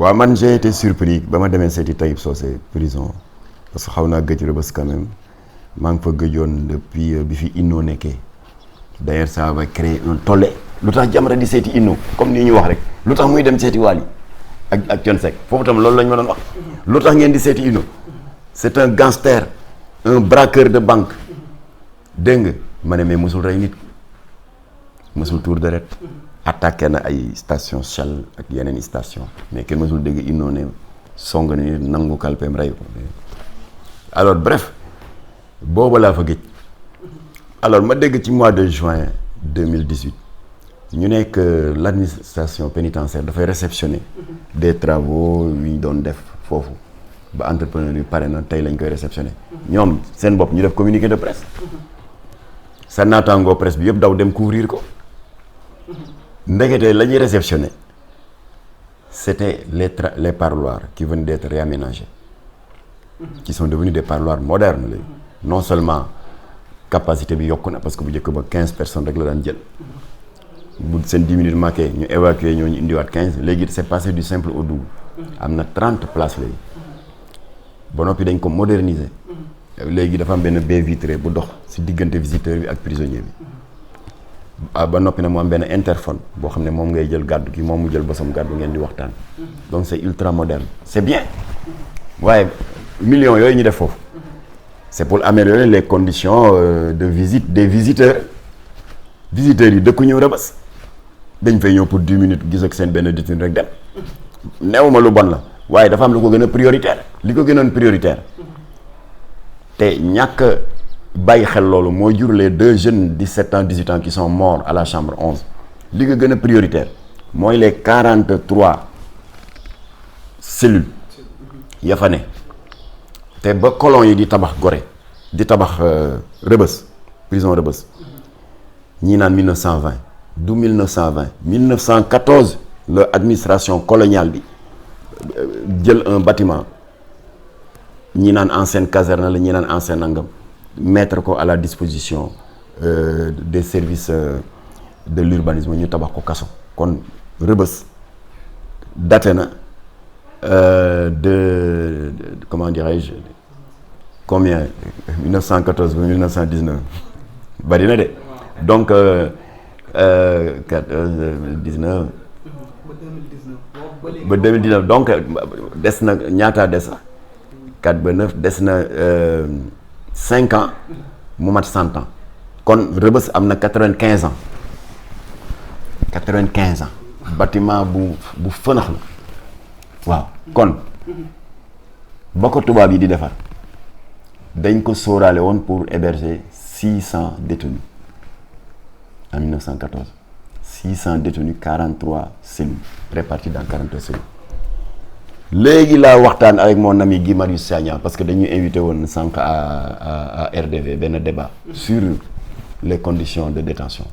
waaw man j'ai été surpris ba ma demee seeti Taïb Socé prison parce que xaw naa gëj Rebeuss quand même maa ngi fa gëjoon depuis bi fi Inno nekkee d'ailleurs ça va créer un tollé lu tax Jamra di seeti Inno comme ni ñu wax rek lu tax muy dem seeti Wally ak Thione Seck foofu tam loolu lañ ma doon wax lu tax ngeen di seeti Inno c'est un gangster un braqueur de banque dégg nga ma ne mais mosul rey nit mosul tour deret attaqué na ay station Shell ak yeneen station mais kenn mosul dégg Inno ne song ni nangu kalpeem rey ko alors bref booba laa fa géej alors ma dégg ci mois de juin 2018 ñu nekk l'administration pénitentiaire dafay réceptionner des travaux yu ñu doon def foofu ba entrepreneur yu pare na tey lañ koy réceptionner ñoom seen bopp ñu def communiqué de presse sa naataangoo presse bi yëpp daw dem couvrir ko ndekete la ñuy réceptionner c'était les parloirs qui venaient d'être réaménagés qui sont devenus des parloirs modernes léegi non seulement capacité bi yokku na parce que bu njëkk ba 15 personnes rek la daan jël bu seen 10 minutes manqué ñu évacuer ñooñu indiwaat 15 léegi c'est passé du simple au double am na 30 places léegi ba noppi dañ ko moderniser léegi dafa am benn baie vitrée bu dox ci diggante visiteur bi ak prisonnier bi ba noppi na mu am benn interphone boo xam ne moom ngay jël gàddu gi moom mu jël bosam gàddu ngeen di waxtaan donc c'est ultra moderne c'est bien waaye millions yooyu ñu def foofu c'est pour améliorer les conditions de visite des visiteurs yi dëkku ñëw Rebeuss dañ fay ñëw pour 10 minutes gis ak seen benn détenu rek dem neewuma lu bon la waaye dafa am lu ko gën a prioritaire li ko gënoon prioritaire te ñàkk bàyyi xel loolu moo jur les 2 jeunes 17 ans 18 ans qui sont morts à la chambre 11 li ko gën a prioritaire mooy les 43 cellules ya fa ne te ba colon yi di tabax Gorée di tabax Rebeuss prison Rebeuss ñii naan 1920 du 1920 1914 la administration coloniale bi jël un bâtiment ñii naan ancienne caserne la ñii naan ancienne nangam mettre ko à la disposition des services de l'urbanisme ñu tabax ko kaso kon Rebeuss daté na de comment dirais-je combien 1914 ba 1919 bari na de donc 19 ba 2019 donc des na ñaata des 4 ba 9 des na 5 ans mu mat 100 ans kon Rebeuss am na 95 ans 95 ans bâtiment bu fënax la waaw kon ba ko tubaab yi di defar dañ ko sóoraale woon pour héberger 600 détenus en 1914 600 détenus 43 cellules réparties dans 43 cellules léegi laa waxtaan avec mon ami Guy Marius Sagna parce que dañuy invité woon sànq à RDV benn débat sur les conditions de détention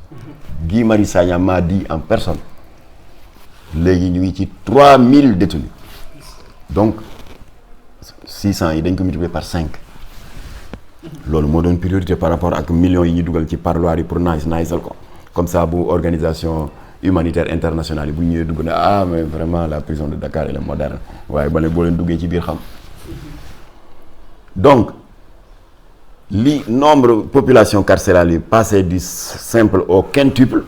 Guy Marius Sagna m'a dit en personne léegi ñu ngi ci 3000 détenus donc 600 yi dañ ko multiplier par 5 loolu moo doon priorité par rapport ak millions yi ñu dugal ci parloir yi pour naajsal ko comme ça bu organisation humanitaire internationale yi bu ñëwee dugg na mais vraiment la prison de Dakar elle est moderne waaye ba ne boo leen duggee ci biir xam donc li nombre population carcérale yi passé du simple au quintuple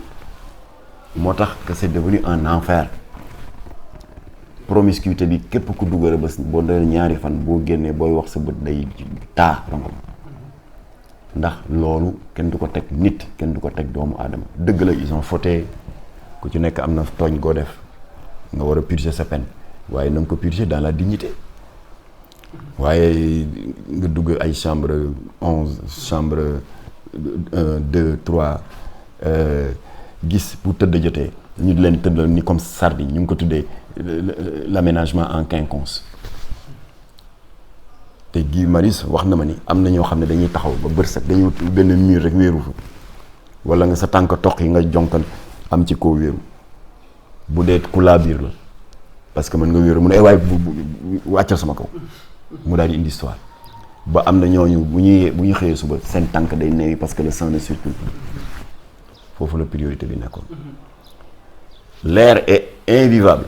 moo tax que c'est devenu un enfer promiscuité bi képp ku dugg Rebeuss boo dee ñaari fan boo génnee booy wax sa bët day taa rongo ndax loolu kenn du ko teg nit kenn du ko teg doomu aadama dëgg la ils ont fauté ku ci nekk am na tooñ goo def nga war a purger sa peine waaye na nga ko purger dans la dignité waaye nga dugg ay chambre 11 chambre 2 3 gis bu tëdd jotee ñu di leen tëddal ni comme sardine ñu ngi ko tuddee l'aménagement en quinconce te Guy Marius wax na ma ni am na ñoo xam ne dañuy taxaw ba bër set dañuy benn mur rek wéeru fa wala nga sa tànk toq yi nga jonkan am ci kaw wéeru bu dee ku laa biir la parce que mën nga wéeru mu ne waaye bu wàccal sama kaw mu daal di indi histoire ba am na ñooñu bu ñu xëyee suba seen tànk day neewi parce que le sang ne circule foofu la priorité bi nekkoon l'air est invivable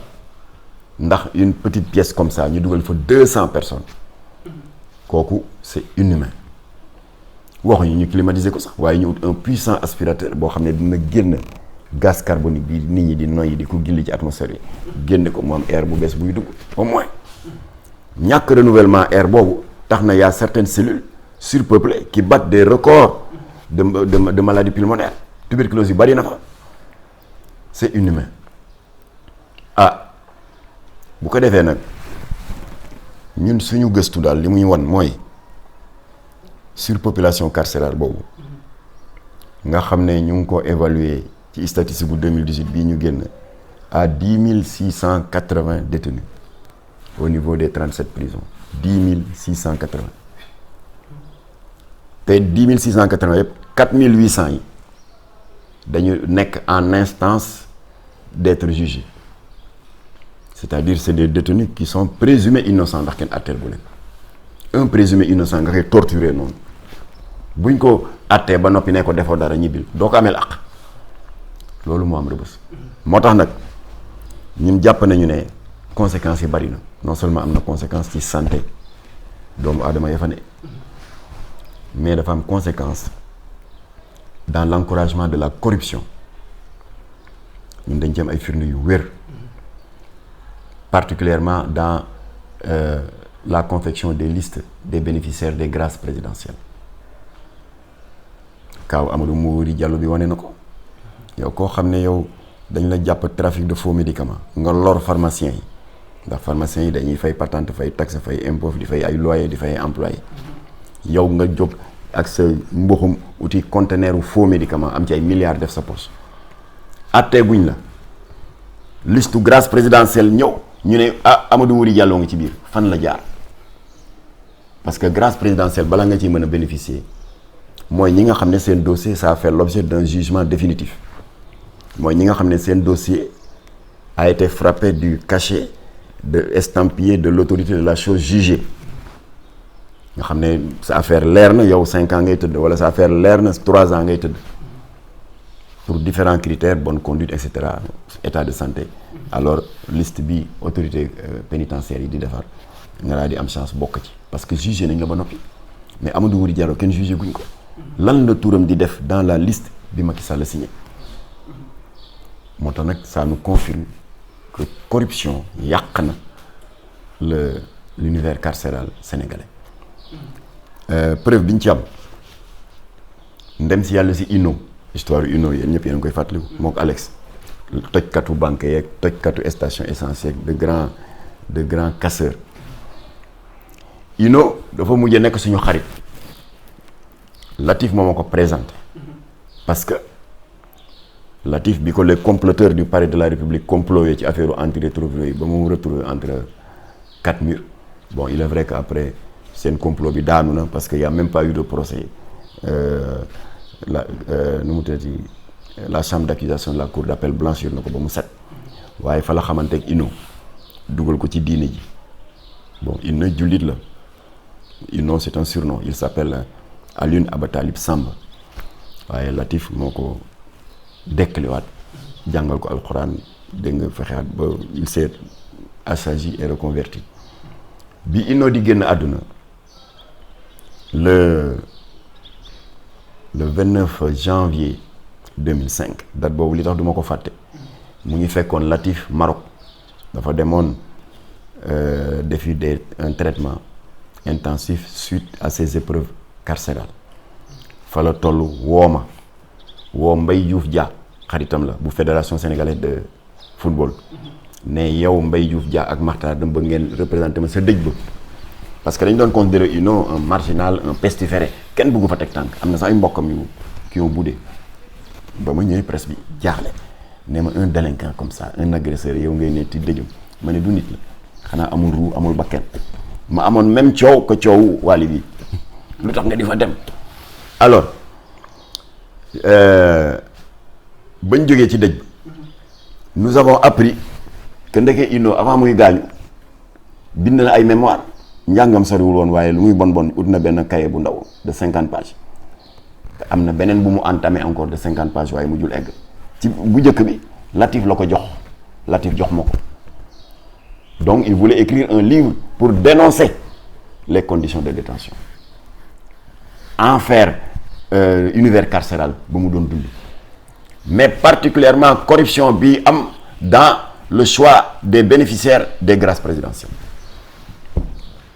ndax une petite pièce comme ça ñu dugal fa 200 personnes kooku c'est inhumain waxuñu ñu climatiser ko sax waaye ñu ut un puissant aspirateur boo xam ne dina génn gaz carbonique bi nit ñi di noyyi di ko gilli ci atmosphère yi génne ko mu am air bu bees buy dugg au moins ñàkk renouvellement air boobu tax na y a certaines cellules surpeuplées qui battent des records de maladies pulmonaires tuberculose yu bari na fa c'est inhumain bu ko defee nag ñun suñu gëstu daal li muy wan mooy surpopulation carcérale boobu nga xam ne ñu ngi ko évaluer ci statistique bu 2018 bii ñu génn à 10 680 détenus au niveau des 37 prisons 10 680 te 10 680 yëpp 4800 yi dañu nekk en instance d'être jugés c'est-à-dire c'est des détenus qui sont présumés innocents ndax kenn atteel bu leen un présumé innocent nga koy torturer noonu buñ ko attee ba noppi ne ko defoo dara ñibbil doo ko ameel àq loolu moo am Rebeuss moo tax nag ñun jàpp nañu ne conséquences yi bari na non seulement am na conséquence ci santé doomu aadama ya fa ne mais dafa am conséquence dans l'encouragement de la corruption ñun dañ ci am ay firnde yu wér particulièrement dans la confection des listes des bénéficiaires des grâces présidentielles kaaw Amadou Mouri Diallo bi wane na ko yow koo xam ne yow dañ la jàpp trafic de faux médicaments nga lor pharmaciens yi ndax pharmaciens yi dañuy fay patente fay taxe fay impôt di fay ay loyer di fay ay employés yow nga jóg ak sa mboxum outil conteneur u faux médicaments am ci ay milliards def sa poche attee guñ la liste grâce présidentielle ñëw ñu ne Amadou Mouri Diallo nga ci biir fan la jaar parce que grâce présidentielle bala nga ciy mën a bénéficier mooy ñi nga xam ne seen dossier ça a fait l'objet d'un jugement définitif mooy ñi nga xam ne seen dossier a été frappé du cachet de estampillé de l'autorité de la chose jugée nga xam ne sa affaire leer na yow 5 ans ngay tëdd wala sa affaire leer na 3 ans ngay tëdd pour différents critères bonne conduite et cetera état de santé alors liste bi autorité pénitentiaire yi di defar nga daal di am chance bokk ci parce que jugé nañ la ba noppi mais Amadou Mouri Diallo kenn jugé guñ ko lan la turam di def dans la liste bi Macky Sall signé moo tax nag ça nous confirme que corruption yàq na l'univers carcéral sénégalais preuve bi ñu ci am ndem si yàlla si Inno histoire Inno yéen ñëpp yéen a ngi koy fàttaliku moo ko Alex tojkatu banque yeeg tojkatu station essence yeeg de grands casseurs Inno dafa mujjee nekk suñu xarit Latif moo ma ko présenté parce que Latif bi ko les comploteurs du palais de la République comploté ci affaire antirétroviraux yi ba mu retrouvé entre 4 murs bon il est vrai que après seen complot bi daanu na parce que y a même pas eu de procès nu mu tuddati la chambre d'accusation de la cour d'appel blanchir na ko ba mu set waaye fa la xamante ak Inno dugal ko ci diine ji bon Inno jullit la Inno c'est un surnom il s'appelle Alioune Abatalib Samb waaye Latif moo ko dekkaliwaat jàngal ko alxuraan dégg nga fexewaat ba il s'est assagi et reconverti bi Inno di génn àdduna le 29 janvier 2005 date boobu li tax duma ko fàtte mu ngi fekkoon Latif Maroc dafa demoon defi un traitement intensif suite à ses épreuves carcérales fa la toll woo Mbaye Diouf Dia xaritam la bu fédération sénégalaise de football ne yow Mbaye Diouf Dia ak Makhtar dama bëgg ngeen représenté ma sa dëj ba parce que dañ doon considérer Inno un marginal un pestiféré kenn bëggu fa teg tànk am na sax ay mbokkam yu qui ont boudé ba ma ñëwee presse bi jaaxle ne ma un délinquant comme ça un agresseur yow ngay ne ti dëjëm ma ne du nit la xanaa amul ruu amul bakken ma amoon même coow ko coow wàlli bi lu tax nga di fa dem alors bañ jógee ci dëj nous avons appris que ndeke Inno avant muy gaañu bind na ay mémoire njàngam soriwul woon waaye lu muy bon ut na benn cahier bu ndaw de 50 pages te am na beneen bu mu entamé encore de 50 pages waaye mujjul egg ci bu njëkk bi Latif la ko jox Latif jox ma ko Donc il voulait écrire un livre pour dénoncer les conditions de détention, enfer univers carcéral bu mu doon dund, mais particulièrement corruption bi am dans le choix des bénéficiaires des grâces présidentielles.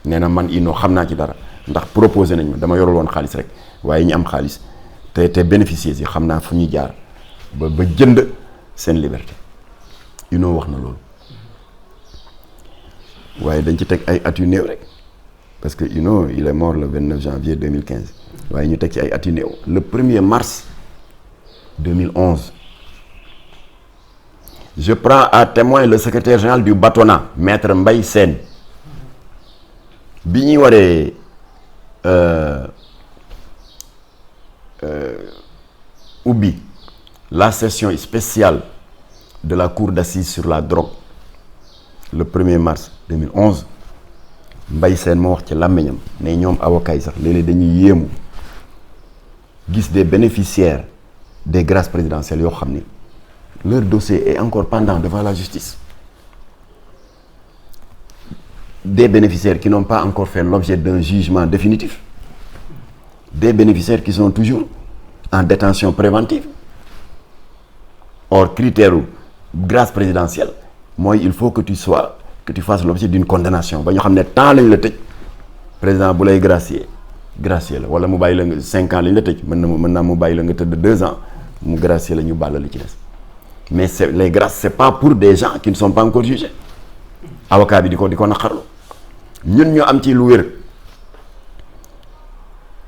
nee na man Inno xam naa ci dara ndax proposé nañ ma, dama yorul woon xaalis rek waaye ñi am xaalis te bénéficiaires yi xam naa fu ñuy jaar ba jënd seen liberté. Inno wax na loolu waaye dañ ci teg ay at yu néew rek parce que Inno il est mort le 29 janvier 2015 waaye ñu teg ci ay at yu néew le 1er mars 2011 je prends à témoin le secrétaire général du Batona maître Mbaye Sène bi ñuy waree ubbi la session spéciale de la cour d'assises sur la drogue le 1er mars 2011 Mbaye Sène moo wax ci làmmiñam ne ñoom avocats yi sax léeg-léeg dañuy yéemu gis des bénéficiaires des grâces présidentielles yoo xam ni leur dossier est encore pendant devant la justice, des bénéficiaires qui n'ont pas encore fait l'objet d'un jugement définitif, des bénéficiaires qui sont toujours en détention préventive. Or critère grâce présidentielle mooy il faut que tu fasses l'objet d'une condamnation ba ñu xam ne temps lañ la tëj président bu lay gracier la wala mu bàyyi la nga 5 ans lañ la tëj mën naa mu bàyyi la nga tëdd 2 ans mu gracier la ñu bàll li ci des. Mais les grâces c'est pas pour des gens qui ne sont pas encore jugés. Avocat bi di ko naqarlu ñun ñu am ci lu wér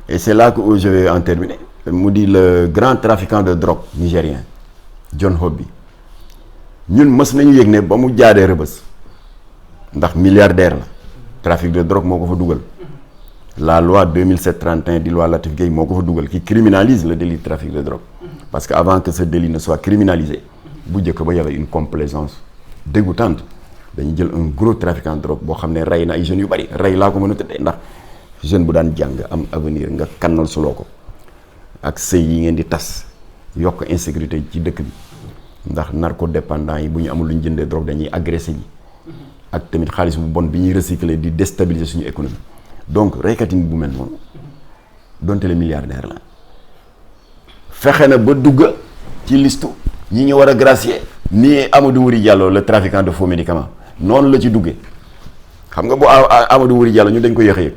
et c'est là que je vais en terminer. mu di le grand trafiquant de drogue nigérien John Hobby ñun mës nañu yëg ne ba mu jaaree Rëbës ndax milliardaire la trafic de drogue moo ko fa dugal. La loi 2007-31 di loi Latif Gueye moo ko fa dugal qui criminalise le délit de trafic de drogue parce que avant que ce délit ne soit criminalisé bu njëkk ba y avait une complaisance dégoûtante dañuy jël un gros trafiquant de drogue boo xam ne rey na ay jeunes yu bari rey laa ko mën a tëddee ndax jeune bu daan jàng am avenir nga kannal suloo ko ak sëy yi ngeen di tas yokk insécurité ci dëkk bi ndax narcodépendant yi bu ñu amul lu ñu jëndee drogue dañuy agressé ji ak tamit xaalis bu bon bi ñuy recycler di déstabiliser suñu économie. Donc reykatin bu mel noonu donte le milliardaire la fexe na ba dugg ci listu ñi ñu war a gracier ni Amadou Wuri Diallo le trafiquant de faux médicaments noonu la ci duggee xam nga bu Amadou Wuri Diallo ñun dañ ko yéex a yëg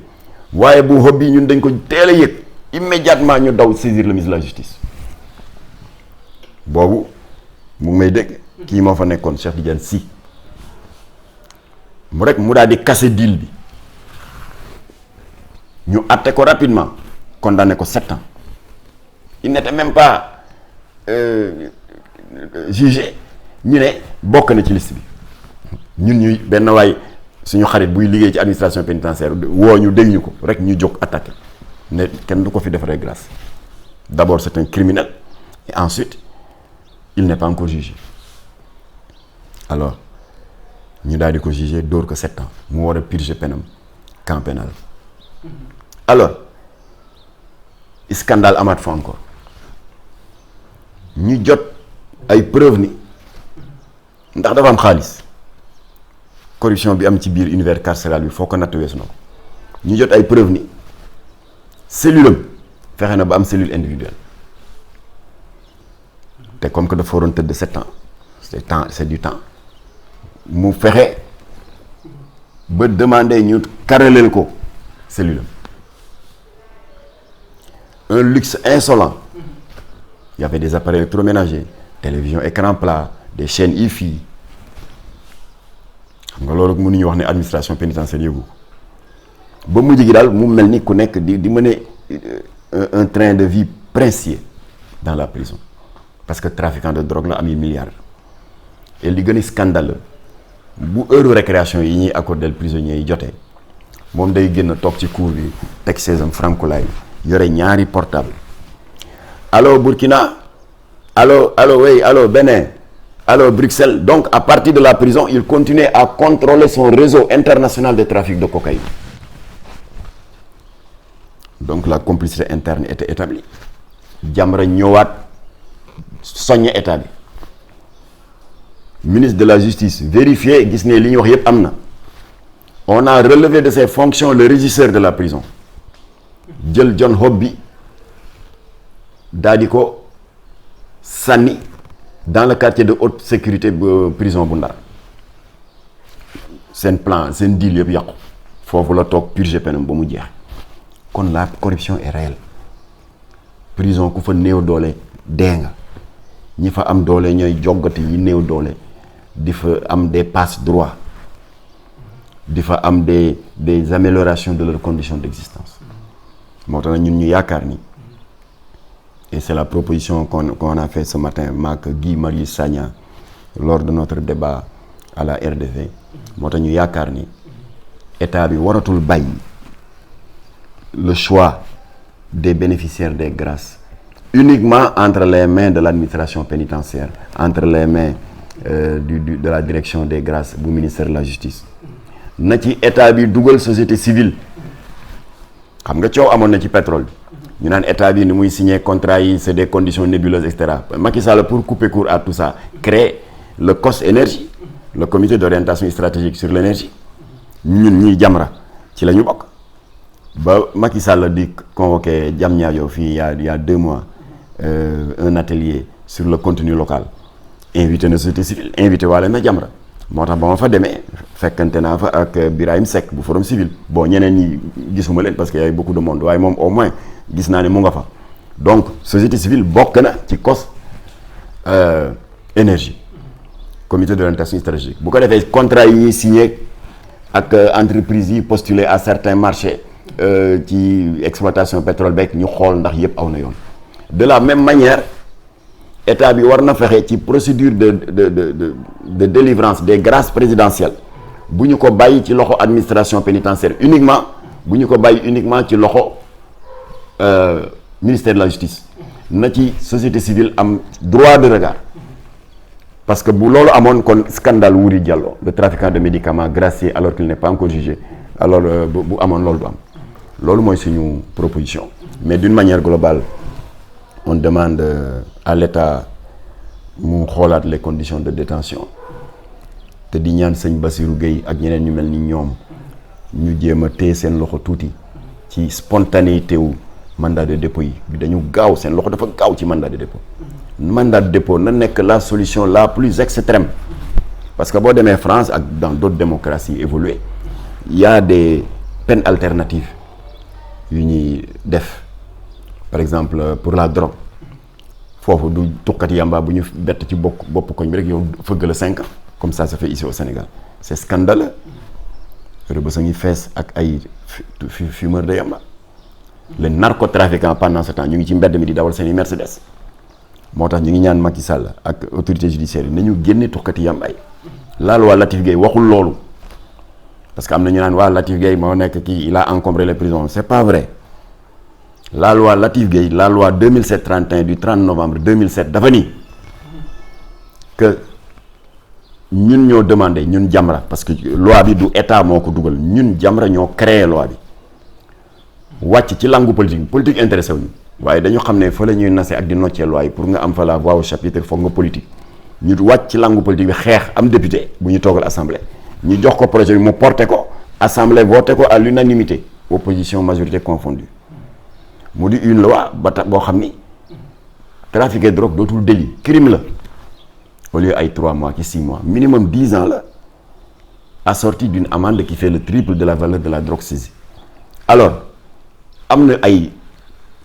waaye bu Hobby ñun dañ ko teel a yëg immédiatement ñu daw saisir le ministre de la justice boobu mu ngi may dégg kii moo fa nekkoon Cheikh Tidiane Sy mu rek mu daal di casser deal bi ñu àtte ko rapidement condamné ko 7 ans il n'était même pas jugé ñu ne bokk na ci liste bi ñun ñuy benn waay suñu xarit buy liggéey ci administration pénitentiaire woo ñu dégg ñu ko rek ñu jóg attaqué ne kenn du ko fi defaree grâce d'abord c'est un criminel et ensuite il n'est pas encore jugé alors ñu daal di ko jugé dóor ko 7 ans mu war a purger penam camp pénal. Alors scandale amaat fa encore ñu jot ay preuve ni ndax dafa am xaalis corruption bi am ci biir univers carcéral bi foo ko natt weesu na ko ñu jot ay preuve ni cellule am fexe na ba am cellule individuelle te comme que dafa waroon tëdd 7 ans c'est du temps mu fexe ba demander ñu karaleel ko cellule am. Un luxe insolent. Il y avait des appareils électroménagers, télévision écran plat, des chaînes hi-fi. xam nga loolu mënuñu wax ne administration pénitentiaire yëgu ba mujj gi daal mu mel ni ku nekk di mener un train de vie princier dans la prison parce que trafiquant de drogue la am yi milliards et li gën a scandaleux bu heure récréation yi ñuy accordé prisonniers yi jotee moom day génn toog ci cour bi teg saison francolaay yore ñaari portable allo Burkina allo oui allo Bénin allo Bruxelles. Donc à partir de la prison il continuait à contrôler son réseau international de trafic de cocaïne. Donc la complicité interne était établie. Jamra ñëwaat soññe état bi ministre de la justice vérifié gis ne li ñu wax yëpp am na on a relevé de ses fonctions le régisseur de la prison jël John Hope bi daal di ko sànni dans le quartier de haute sécurité prison bu Ndar seen plan seen deal yëpp yàqu foofu la toog purger penam ba mu jeex kon la corruption est réelle prison ku fa néew doole dee nga ñi fa am doole ñooy joggati yi néew doole di fa am des passe droits di fa am des améliorations de leurs conditions d'existence moo tax ñun ñu yaakaar ni et c'est la proposition qu'on a fait ce matin maak Guy Marius Sagna lors de notre débat à la RDV moo tax ñu yaakaar ni état bi waratul bàyyi le choix des bénéficiaires des grâces uniquement entre les mains de l'administration pénitentiaire entre les mains de la direction des grâces bu ministère de la justice na ci état bi dugal société civile xam nga coow amoon na ci pétrole bi ñu naan état bi ni muy signer contrat yi c'est des conditions nébuleuses et cetera Macky Sall pour couper court à tout ça crée le COS énergie le comité d'orientation stratégique sur l'énergie ñun ñii Jamra ci la ñu bokk ba Macky Sall di convoqué Diamniadio fii il y a 2 mois un atelier sur le contenu local invité na société civile invité waale na Jamra moo tax ba ma fa demee fekkante naa fa ak Birahim Seck bu Forum Civil bon ñeneen ñi gisuma leen parce que y a beaucoup de monde waaye moom au moins gis naa ne mu nga fa donc société civile bokk na ci COS énergie comité d'orientation stratégique bu ko defee contrat yi ñuy signé ak entreprise yi postulé à certains marchés ci exploitation pétrole beeg ñu xool ndax yépp aw na yoon de la même manière état bi war na fexe ci procédure de délivrance des grâces présidentielles bu ñu ko bàyyi ci loxo administration pénitentiaire uniquement bu ñu ko bàyyi uniquement ci loxo ministère de la justice na ci société civile am droit de regard parce que bu loolu amoon kon scandale Wuri Diallo le trafiquant de médicaments gracié alors qu'il n'est pas encore jugé alors bu amoon loolu du am loolu mooy suñu proposition mais d'une manière globale on demande à l'État mu xoolaat les conditions de détention te di ñaan sëñ Bassirou Gueye ak ñeneen ñu mel ni ñoom ñu jéem a téye seen loxo tuuti ci spontanéité wu mandat de dépôt yi dañu gaaw seen loxo dafa gaaw ci mandat de dépôt mandat de dépôt na nekk la solution la plus extrême parce que boo demee France ak dans d'autres démocraties évoluées il y a des peines alternatives yu ñuy def par exemple pour la drogue foofu du tukkat yamba bu ñu bett ci bopp koñ bi rek yow fëgg la 5 ans comme ça se fait ici au Sénégal c'est scandaleux Rebeuss a ngi fees ak ay fumeurs de yamba les narcotrafiquants pendant ce temps ñu ngi ci mbedd mi di dawal seeni Mercedes moo tax ñu ngi ñaan Macky Sall ak autorité judiciaire yi nañu génne tukkati yambay la loi Latif Gueye waxul loolu parce que am na ñu naan waa Latif Gueye moo nekk kii il a encombré les prisons c'est pas vrai la loi Latif Gueye la loi 2007-31 du 30 novembre 2007 dafa ni que ñun ñoo demandé ñun Jamra parce que loi bi du état moo ko dugal ñun Jamra ñoo créé loi bi wàcc ci langue politique intéressé wuñu waaye dañu xam ne fa la ñuy nase ak di noccee loi yi pour nga am fa la voix au chapitre foog nga politique ñu wàcc ci langue politique bi xeex am député bu ñu toogal assemblée ñu jox ko projet bi mu porté ko assemblée voté ko à l'unanimité opposition majorité confondue mu di une loi ba tax boo xam ni trafiquer drogue dootul délit crime la au lieu ay 3 mois ki 6 mois minimum 10 ans la assorti d'une amende qui fait le triple de la valeur de la drogue saisie alors am na ay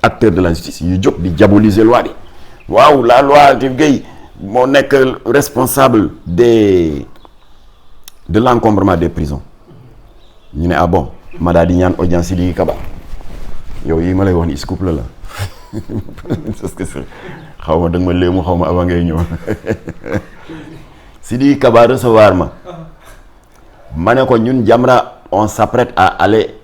acteurs de la justice yu jóg di diaboliser loi bi waaw la loi Latif Gueye moo nekk responsable de l'encombrement des prisons ñu ne ah bon ma daal di ñaan audience Sidiki Kaba yow yi ma lay wax ni scoop la parce que xaw ma da nga ma léemu xaw ma avant ngay ñëw Sidiki Kaba recevoir ma ne ko ñun Jamra on s'apprête à aller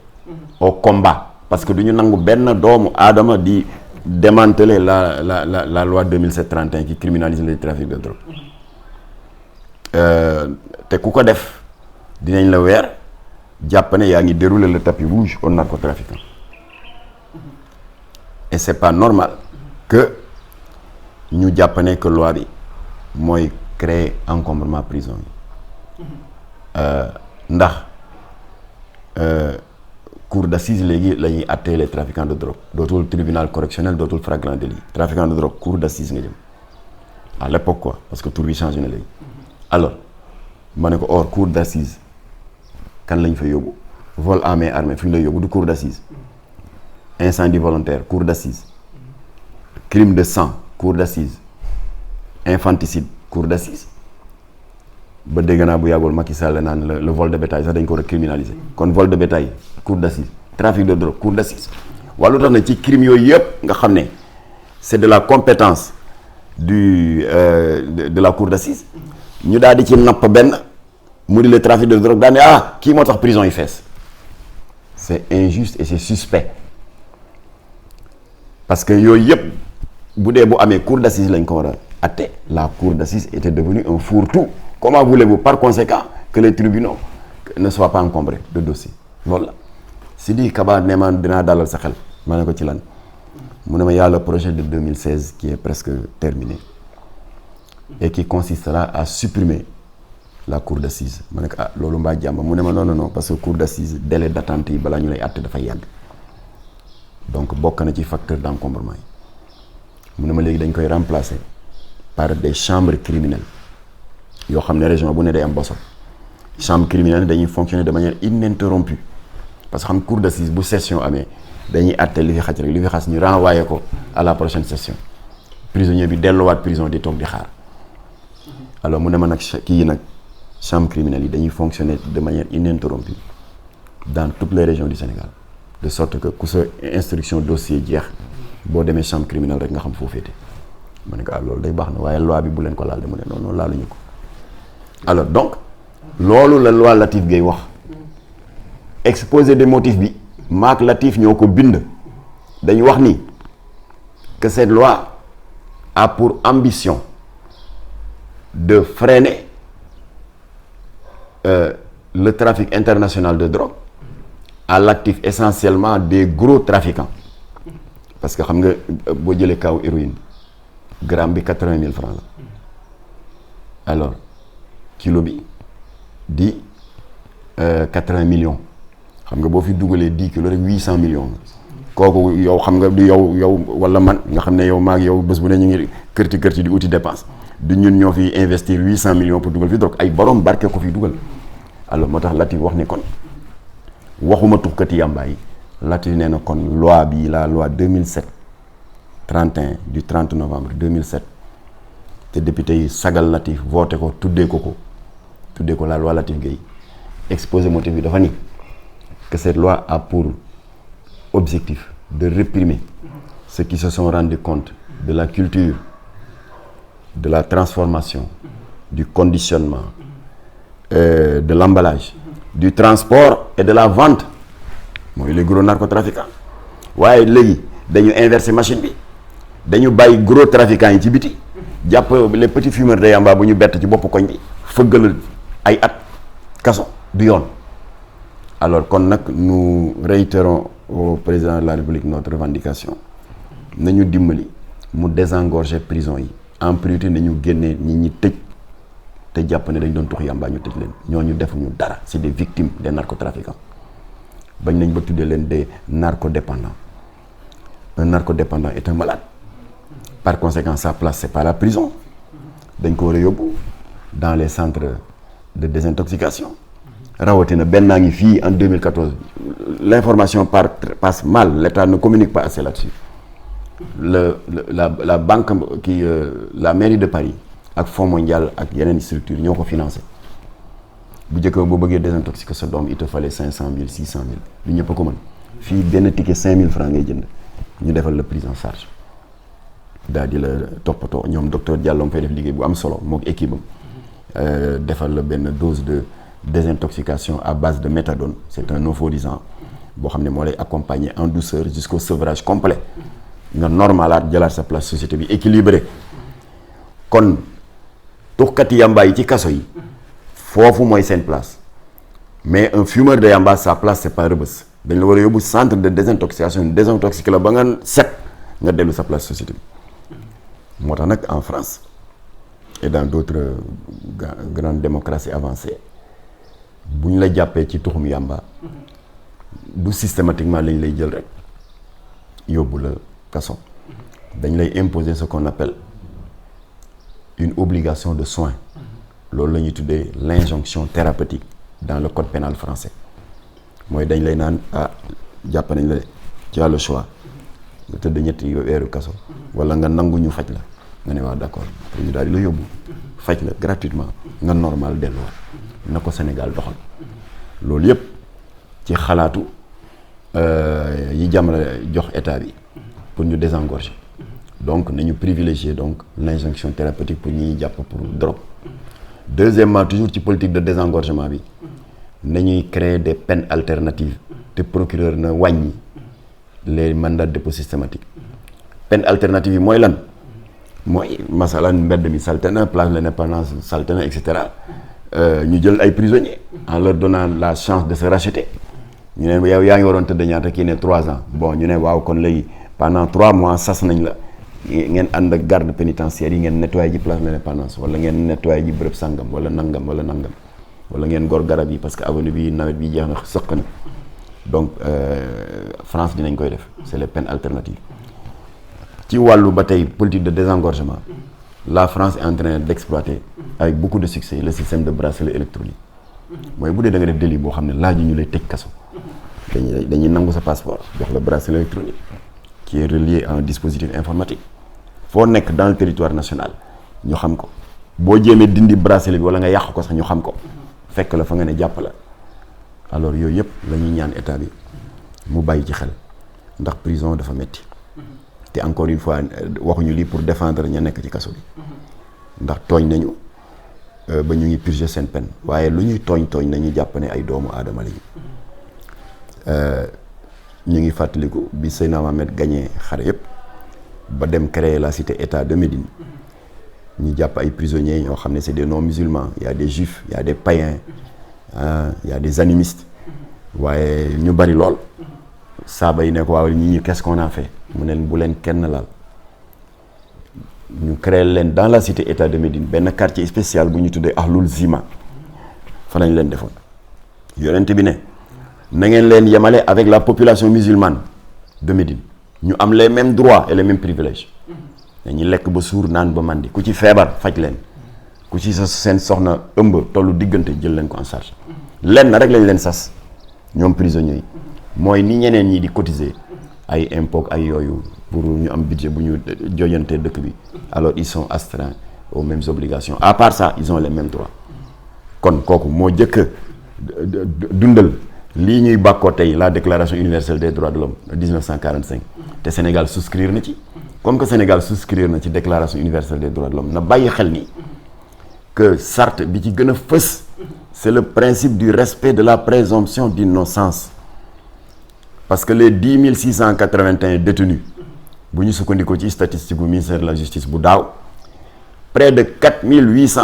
au combat parce que du ñu nangu benn doomu aadama di démanteler la loi 2007-31 qui criminalise le trafic de drogue te ku ko def dinañ la weer jàpp ne yaa ngi dérouler le tapis rouge aux narcotrafiquants et c'est pas normal que ñu jàpp ne que loi bi mooy créer encombrement prison yi ndax cour d'assises léegi la ñuy àttee les trafiquants de drogue dootul tribunal correctionnel dootul flagrant délit trafiquant de drogue cour d'assises nga jëm à l'époque quoi parce que tur bi changé na léegi alors ma ne ko or cour d'assises kan lañ fa yóbbu vol à main armée fi ñu lay yóbbu du cour d'assises incendie volontaire cour d'assises crime de sang cour d'assises infanticide cour d'assises ba dégg naa bu yàggul Macky Sall naan le vol de bétail sax dañ ko war a criminaliser kon vol de bétail cour d'assises trafic de drogue cour d'assises wala lu tax na ci crime yooyu yëpp nga xam ne c'est de la compétence de la cour d'assises ñu daal di ci napp benn mu di le trafic de drogue daal ne kii moo tax prison yi fees c'est injuste et c'est suspect parce que yooyu yëpp bu dee bu amee cour d'assises lañ ko war a atte la cour d'assises était devenue un fourre-tout. Comment voulez-vous par conséquent que les tribunaux ne soient pas encombrés de dossiers loolu la Sidi Kaba ne ma dinaa dalal sa xel ma ne ko ci lan mu ne ma y a le projet de 2016 qui est presque terminé et qui consistera à supprimer la cour d'assises ma ne ko loolu mbaa jàmba mu ne ma non parce que cour d'assises délai d'attente yi balaa ñu lay àtte dafay yàgg donc bokk na ci facteur d'encombrement yi mu ne ma léegi dañ koy remplacer par des chambres criminelles yoo xam ne région bu ne day am bosom chambre criminelle dañuy fonctionner de manière ininterrompue parce que xam cour d'assises bu session amee dañuy àtte li fi xaj rek li fi xas ñu renvoyer ko à la prochaine session prisonnier bi delluwaat prison di toog di xaar alors mu ne ma nag kii nag chambre criminelle yi dañuy fonctionner de manière ininterrompue dans toutes les régions du Sénégal de sorte que ku sa instruction dossier jeex boo demee chambre criminelle rek nga xam foo féete ma ne ko loolu day baax na waaye loi bi bu leen ko laal de mu ne non laaluñu ko alors donc loolu la loi Latif Gueye wax exposé des motifs bi maak Latif ñoo ko bind dañu wax ni que cette loi a pour ambition de freiner le trafic international de drogue à l'actif essentiellement des gros trafiquants parce que xam nga boo jëlee kaw héroïne gramme bi 80 000 francs la alors kilo bi di 80 millions xam nga boo fi dugalee 10 kilos rek 800 millions kooku yow xam nga du yow wala man nga xam ne yow maag yow bés bu ne ñu ngi kërti di uti dépense du ñun ñoo fi investir 800 millions pour dugal fi drogue ay borom barke ko fi dugal alors moo tax Latif wax ne kon waxuma tuxkati yàmbaa yi Latif nee na kon loi bi la loi 2007 31 du 30 novembre 2007 te député yi sagal Latif voté ko tuddee ko la loi Latif Gueye exposé motif bi dafa ni que cette loi a pour objectif de réprimer ceux qui se sont rendus compte de la culture de la transformation du conditionnement de l'emballage du transport et de la vente mooy les gros narcotrafiquants waaye léegi dañu inverser machine bi dañu bàyyi gros trafiquants yi ci biti jàpp les petits fumeurs de yamba bu ñu bett ci bopp koñ bi fëggal ay at kaso du yoon alors kon nag nous réitérons au président de la République notre revendication nañu dimbali mu désengorger prison yi en priorité nañu génnee ñi tëj te jàpp ne dañ doon tux yamba ñu tëj leen ñooñu defuñu dara c'est des victimes des narcotrafiquants bañ nañ ba tuddee leen des narcodépendants un narcodépendant est un malade par conséquent sa place c'est pas la prison dañ ko war a yóbbu dans les centres de désintoxication rawatina benn naa ngi fii en 2014 l'information passe mal l'État ne communique pas assez là-dessus la banque la mairie de Paris ak Fonds mondial ak yeneen structure ñoo ko financé bu njëkk boo bëggee désintoxiquer sa doom il te fallait 500 000 600 000 lu ñëpp a ko mën fii benn ticket 5 000 francs ngay jënd ñu defal la prise en charge daal di la toppatoo ñoom docteur Diallo mu fay def liggéey bu am solo mook équipe am defal la benn dose de désintoxication à base de méthadone c'est un euphorisant boo xam ne moo lay accompagner en douceur jusqu'au sevrage complet nga normalaat jëlaat sa place société bi équilibré kon tuxkati yamba yi ci kaso yi foofu mooy seen place mais un fumeur de yamba sa place c'est pas Rebeuss dañ la war a yóbbu centre de désintoxication désintoxiqué la ba nga set nga dellu sa place société bi moo tax nag en France et dans d'autres grandes démocraties avancées bu ñu la jàppee ci tuxum yamba du systématiquement lañ lay jël rek yóbbu la kaso dañ lay imposer ce qu'on appelle une obligation de soins loolu la ñuy tuddee l'injonction thérapeutique dans le code pénal français mooy dañ lay naan jàpp nañ la tu as le choix nga tëdd ñetti weeru kaso wala nga nangu ñu faj la nga ne waaw d'accord te ñu daal di la yóbbu faj la gratuitement nga normal delluwaat na ko Sénégal doxal loolu yëpp ci xalaatu yi jamono jox état bi pour ñu désengorger donc nañu privilégier donc l'injonction thérapeutique pour ñuy jàpp pour drogue. Deuxièmement toujours ci politique de désengorgement bi nañuy créer des peines alternatives te procureur na wàññi les mandats de dépôt systématique peine alternative yi mooy lan mooy masalan mbedd mi salte na place de l'Indépendance salte na et cetera ñu jël ay prisonniers en leur donnant la chance de se racheter ñu ne yow yaa ngi waroon tëdd ñaata kii ne 3 ans bon ñu ne waaw kon léegi pendant 3 mois sas nañ la ngeen ànd ak garde pénitentiaire yi ngeen nettoyé ji place de l'Indépendance wala ngeen nettoyé ji bërëb sàngam wala nangam wala ngeen gor garab yi parce que avenue bi nawet bi jeex na sëq na donc France dinañ koy def c'est les peines alternatives ci wàllu ba tey politique de désengorgement la France est en train d'exploiter avec beaucoup de succès le système de bracelet électronique mooy bu dee da nga def délit boo xam ne laaj ñu lay tëj kaso dañuy nangu sa passeport jox la bracelet électronique qui est relié à un dispositif informatique foo nekk dans le territoire national ñu xam ko boo jéemee dindi bracelet bi wala nga yàq ko sax ñu xam ko fekk la fa nga ne jàpp la alors yooyu yëpp la ñuy ñaan état bi mu bàyyi ci xel ndax prison dafa metti te encore une fois waxuñu lii pour défendre ña nekk ci kaso bi ndax tooñ nañu ba ñu ngi purger seen peine waaye lu ñuy tooñ nañu jàpp ne ay doomu aadama lañu ñu ngi fàttaliku bi Seydina Mohamed gagné xare yëpp ba dem créer la cité état de Médine ñu jàpp ay prisonniers ñoo xam ne c'est des non musulmans il y a des juifs il y a des païens il y a des animistes waaye ñu bari lool saaba yi ne ko waaw ñi qu'est-ce qu'on a fait mu ne bu leen kenn laal ñu créer leen dans la cité état de Médine benn quartier spécial bu ñu tuddee ahlul zima fa lañ leen defoon yonent bi ne na ngeen leen yemale avec la population musulmane de Médine ñu am les mêmes droits et les mêmes privilèges dañuy lekk ba suur naan ba màndi ku ci feebar faj leen ku ci sa seen soxna ëmb tollu diggante jël leen ko en charge leen na rek lañ leen sas ñoom prisonniers yi mooy ni ñeneen ñi di cotiser ay impôts ay yooyu pour ñu am budget bu ñu jojantee dëkk bi alors ils sont astreints aux mêmes obligations à part ça ils ont les mêmes droits kon kooku moo jëkk dundal lii ñuy bàkkoo tey la déclaration universelle des droits de l'homme de 1945 te Sénégal souscrire na ci comme que Sénégal souscrire na ci déclaration universelle des droits de l'homme na bàyyi xel ni que charte bi ci gën a fës c'est le principe du respect de la présomption d'innocence parce que les 10 681 détenus bu ñu sukkandikoo ci statistique bu ministère de la justice bu daaw près de 4 800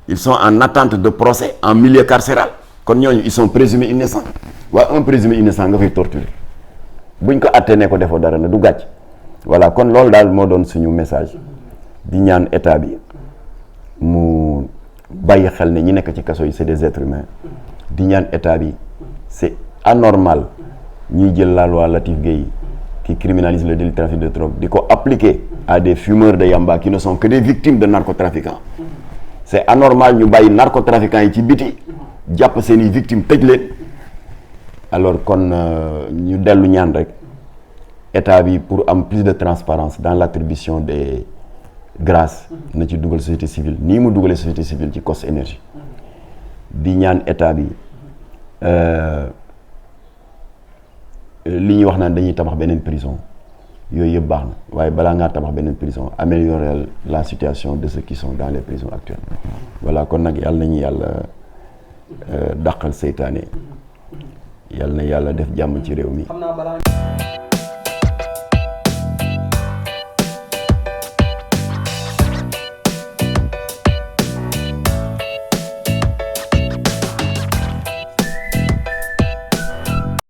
ils sont en attente de procès en milieu carcéral kon ñooñu ils sont présumés innocents waa un présumé innocent nga koy torturer buñ ko attee ne ko defoo dara na du gàcc voilà kon loolu daal moo doon suñu message di ñaan état bi mu bàyyi xel ne ñi nekk ci kaso yi c'est des êtres humains di ñaan état bi c'est anormal ñuy jël la loi Latif Gueye qui criminalise le délit de trafic de drogue di ko appliquer à des fumeurs de yamba qui ne sont que des victimes de narcotrafiquants c'est anormal ñu bàyyi narcotrafiquants yi ci biti jàpp seeni victimes tëj leen alors kon ñu dellu ñaan rek état bi pour am plus de transparence dans l'attribution des grâces na ci dugal société civile nii mu dugalee société civile ci COS énergie di ñaan état bi li ñuy wax naan dañuy tabax beneen prison yooyu yëpp baax na waaye balaa ngaa tabax beneen prison améliorer la situation de ceux qui sont dans les prisons actuelles voilà kon nag yàlla nañu yàlla dàqal seytaane yàlla na yàlla def jàmm ci réew mi